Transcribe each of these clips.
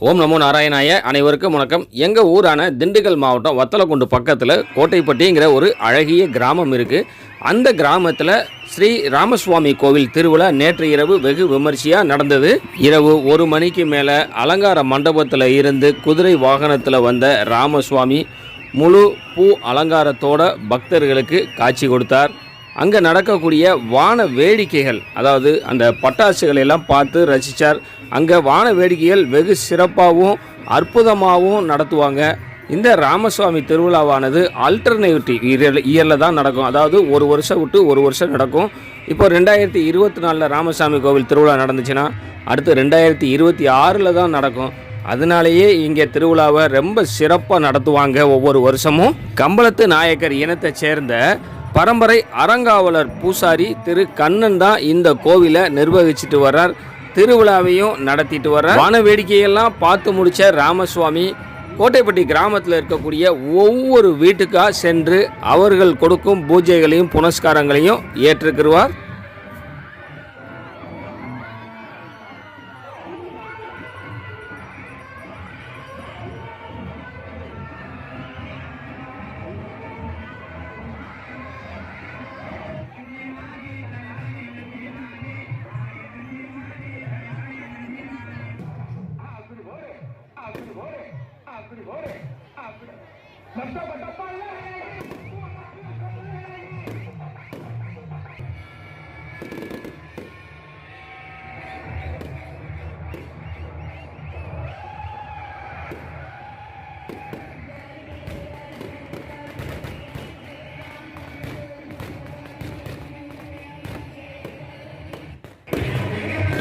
ஓம் நமோ நாராயணாய. அனைவருக்கும் வணக்கம். எங்கள் ஊரான திண்டுக்கல் மாவட்டம் வத்தலக்குண்டு பக்கத்தில் கோட்டைப்பட்டிங்கிற ஒரு அழகிய கிராமம் இருக்குது. அந்த கிராமத்தில் ஸ்ரீ ராமசுவாமி கோவில் திருவிழா நேற்று இரவு வெகு விமர்சையாக நடந்தது. இரவு 1 மணிக்கு மேலே அலங்கார மண்டபத்தில் இருந்து குதிரை வாகனத்தில் வந்த ராமசுவாமி முழு பூ அலங்காரத்தோட பக்தர்களுக்கு காட்சி கொடுத்தார். அங்கே நடக்கக்கூடிய வான வேடிக்கைகள், அதாவது அந்த பட்டாசுகளை எல்லாம் பார்த்து ரசித்தார். அங்கே வான வேடிக்கைகள் வெகு சிறப்பாகவும் அற்புதமாகவும் நடத்துவாங்க. இந்த ராமசுவாமி திருவிழாவானது ஆல்டர்னேட்டிவ் இயரில் தான் நடக்கும். அதாவது ஒரு வருஷம் விட்டு ஒரு வருஷம் நடக்கும். இப்போ 2024 ராமசாமி கோவில் திருவிழா நடந்துச்சுன்னா அடுத்து 2026 தான் நடக்கும். அதனாலேயே இங்கே திருவிழாவை ரொம்ப சிறப்பாக நடத்துவாங்க. ஒவ்வொரு வருஷமும் கம்பளத்து நாயக்கர் இனத்தை சேர்ந்த பரம்பரை அறங்காவலர் பூசாரி திரு கண்ணன் தான் இந்த கோவிலை நிர்வகிச்சுட்டு வர்றார். திருவிழாவையும் நடத்திட்டு வர்றார். வான வேடிக்கையெல்லாம் பார்த்து முடித்த ராமசுவாமி கோட்டைப்பட்டி கிராமத்தில் இருக்கக்கூடிய ஒவ்வொரு வீட்டுக்காக சென்று அவர்கள் கொடுக்கும் பூஜைகளையும் புனஸ்காரங்களையும் ஏற்றுக்கிடுவார்.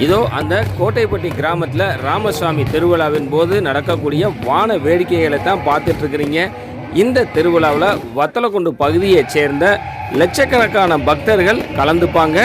இதோ அந்த கோட்டைப்பட்டி கிராமத்தில் ராமசுவாமி திருவிழாவின் போது நடக்கக்கூடிய வான வேடிக்கைகளை தான் பார்த்துட்ருக்குறீங்க. இந்த திருவிழாவில் வத்தலக்குண்டு பகுதியைச் சேர்ந்த லட்சக்கணக்கான பக்தர்கள் கலந்துப்பாங்க.